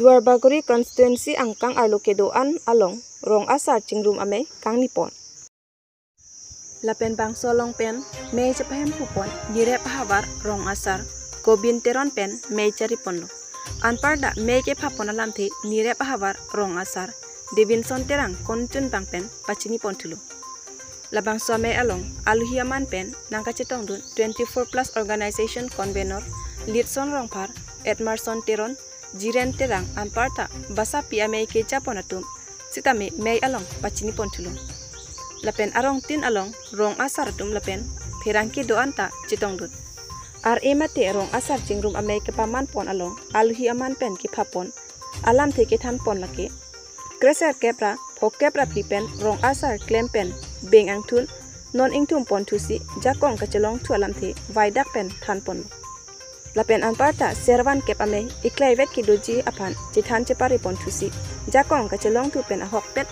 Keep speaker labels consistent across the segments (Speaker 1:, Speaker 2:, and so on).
Speaker 1: Duarbaguri constituency angkang arlokedoan along rong asar chingrum ame kang nipon. Lapen bang solong pen me cepahem pupon dire pahabar rong asar gobin teron pen me cari ponlo. Anparda me ke papon alam the nire pahabar rong asar Devinson terang kontun bang pen pacini pontulo. Labang some along aluhiaman pen nangka cetong dun 24 plus organization convenor Litson rongpar Edmarson teron jiren terang anparta basa pia me ke japonatum sitame me along pacini pontulung. Lapen arong tin along rong asar tum lapen perangki doanta cetong dun. Ar emate rong asar jingrum ame ke paman pon along aluhiaman pen ki papon alam the ke than pon lake. Kreser kepra phokepra plipen rong asar klem pen beng ang tun non ingtum pon tusi jakong kachelong tu alam the vaidak pen than pon. Lapen anparta servan kep ame iklaivet ki doji apan jithan cepari pon tusi jakong kachelong tu pen ahok pet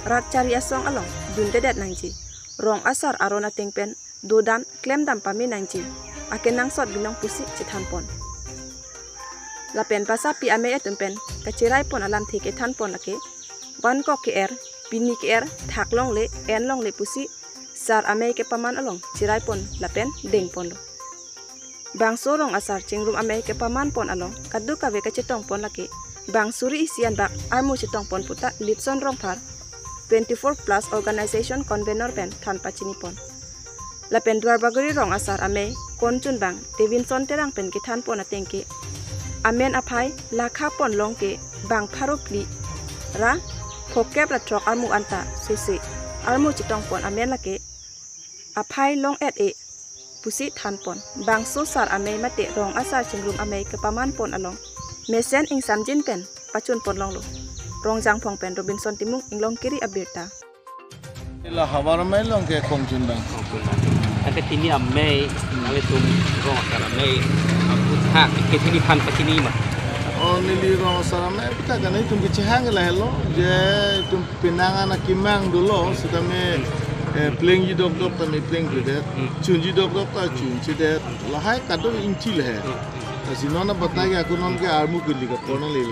Speaker 1: rat cari asong along dun dedet nangji rong asar arona tingpen dodan klem dam pami nangji aken nang sot binong pusi jithan pon. Lapen pasa pi ame etumpen kacirai pon alam the ke than pon lake wan ko ke bini ke thaklong le en long le pusi sar ame ke paman along cirai pon lapen deng pon lo. Bang sorong asar cingrum ame ke paman pon along kadu kawe ke cetong pon lake bang suri isian bak armu cetong pon puta litson rongpar 24 plus organization convenor pen than pacini pon. Lapen Duarbaguri rong asar ame koncun bang Devinson terang pen ke than pon atengke amen apai lakha pon long ke bang pharupli ra phokep ratrok armu anta susi armu cetong pon amen lake apai long et e pusi than pon bang susar ame mate rong asar cingrum ame ke paman pon along mesen ing samjin pen pacun pon long lo rong jang phong pen Robinson timung ing long kiri abirta
Speaker 2: la habar mai long ke kongjun bang
Speaker 3: ate tini ame tum rong asar ame aku hak ke tini than pacini ma
Speaker 2: oh nili rong asar mai pita kan itu kecehang lah hello je itu pinangan akimang dulu sudah me playing ji dok dok kami playing gitu chun ji dok dok ka chun chide lahai kado inchi le sinona bataya aku non ke armu gili ka kona le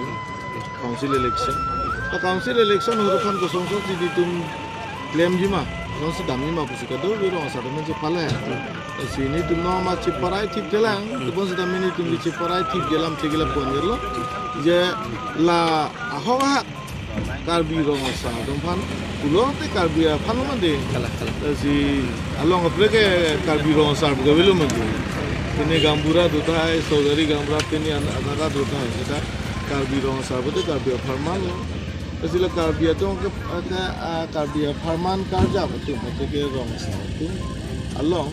Speaker 2: council election to council election hurufan ko songso ji tum claim ji ma non se dami ma pusi kado biro asar men je pala sini tum no ma chiparai thik jelang to bon se dami ni tum chiparai thik jelam thigila ponjerlo je la ahoha karbi rong asar dompan pulo te karbi phanu mande si along apreke karbi rong asar gavelu mande ini gambura dota hai saudari gambura tini anak dota hai kita karbi rong asar bote karbi farman lo asila karbi atong ke karbi farman karja bote ke rong asar tu along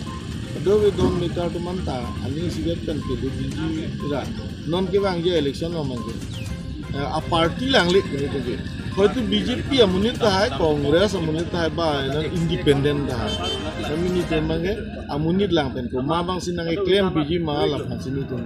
Speaker 2: do don meter tu manta ani sigat kan ke biji ira non ke bang je election lo mangke a party lang lik ni tu হয়তো বিজেপি আমনি তাহাই কংগ্রেস আমনি তাহাই বা ইন্ডিপেন্ডেন্ট তাহাই আমি তেমাগে আমনি লাংপেন ko ma bang sinang claim biji ma la phasini tun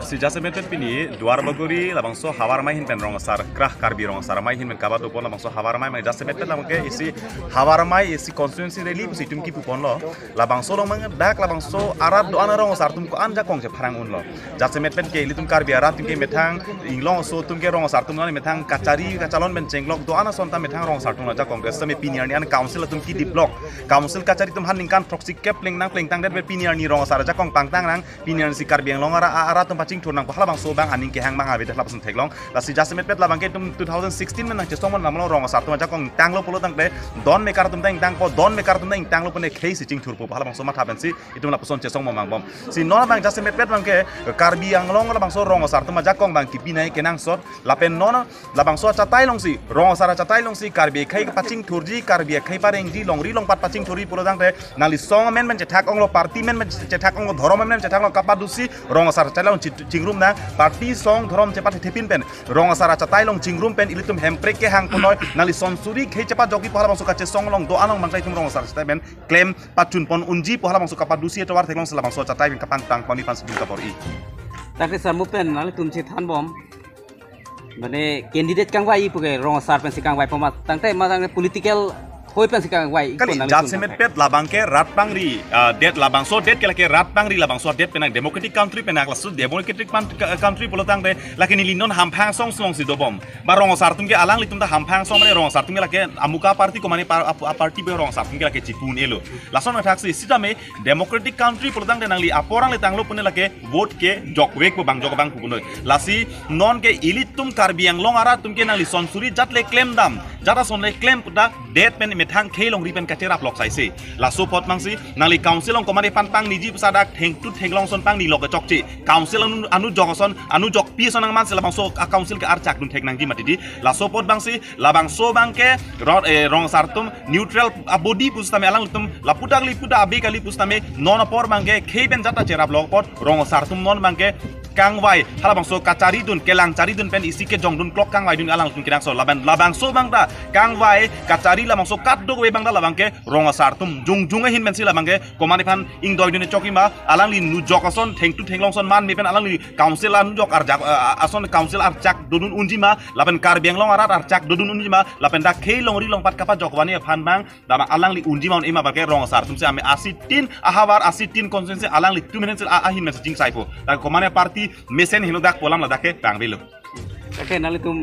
Speaker 4: si jasa meten pini Duarbaguri labang so hawar mai hin pen rong asar krah karbi rong asar mai hin men kabat upon labang so hawar mai jasa meten labang ke isi hawar mai isi constituency reli pusi tum ki pupon lo labang so long mang dak labang so arat do ana rong asar tum ko anja kong je pharang un lo jasa meten ke ili tum karbi arat tum ke methang inglong so tum ke rong asar tum ni methang kachari kacalon ben chenglok do ana sonta methang rong asar tum ja congress me piniar ni an council tum ki di block council kachari tum han ningkan proxy cap leng nang pleng tang det piniar ni rong asar ja kong pangtang nang piniar si karbi yang long ara tum pacing turnang pahala bang so bang aning ke hang bang abi dak lapsen theklong la si jasmet pet labang ke tum 2016 men nang chesong mon namlo rong asar tum ja kong tanglo polo tang pe don me kar tum tang tang po don me kar tum tang tanglo pone khei si ching thur po pahala bang so ma thaben si itum la poson chesong mon bang bom si non bang jasmet pet bang ke karbi yang long la bang so rong asar tum ja kong bang ki pinai ke nang sot la pen non la bang so chatai long si rong asar chatai long si karbi khei pacing thurji karbi khei pareng ji long ri long pat pacing thuri polo tang pe nali song men men chethak ong lo party men men chethak ong lo dhorom men chethak lo kapadusi rong asar chalong chingrum na party song dhorom cepat thepin pen rong asar chatai long chingrum pen ilitum hemprek ke hang ponoi nali sonsuri khei cepat jogi pahala bang so kache song long do anong mangkai tum rong asar chatai ben claim patun pon unji pahala bang so kapadusi etwar theklong sela bang so chatai ben kapang tang poni pan sibul kapor i
Speaker 3: takre samu pen nali tum che than bom mane candidate kang wai puge rong asar pen sikang wai poma tangte ma tang political hoi pen sikang wai
Speaker 4: kali jat semet pet labang ke rat pangri det labang so det ke lake rat pangri labang so det penang democratic country penak lasu democratic country polotang de laki ni linon hampang song slong si dobom barong sartum ke alang litum ta hampang song mare rong sartum ke lake amuka party ko mane party be rong sartum ke lake cipun elo lason taksi sitame democratic country polotang de nangli aporang le tanglo pune lake vote ke jokwek bang jokbang puno lasi non ke ilitum karbiang long ara tum ke nangli sonsuri jat le claim dam jata son le claim puta det pen metang kelong ripen kacerap lok sai se la support mangsi nali council ong komane pan pang niji sadak theng tu thenglong son pang ni lok chokchi council anu jogoson anu jok pi sonang man sela bangso council ke archak dun thek nang di matidi la support bangsi la bangso bangke rong sartum neutral body pustame alang tum la putak li puta abe kali pustame non por bangke kheben jata cerap lok pot rong sartum non bangke kangwai hala bangso kacari dun kelang cari dun pen isi ke jong dun klok kangwai dun alang dun kirang so labang so bangta kangwai kacari la bangso kat do we bangta labangke rong sartum jung hin men sila bangke komani pan ing doi dun chokima alang li nu jokason theng tu thenglong son man me pen alang li council anu jok arjak ason council arjak dodun unjima laban karbiang long arat arjak dodun unjima lapen dak khelong ri long pat kapa jokwani phan bang dama alang li unjima on ema bangke rong sartum se ame asitin ahawar asitin konsense alang li 2 minutes ahin messaging saipo dak komani party mesen hinodak polam ladake bang belo
Speaker 3: Oke, nali tum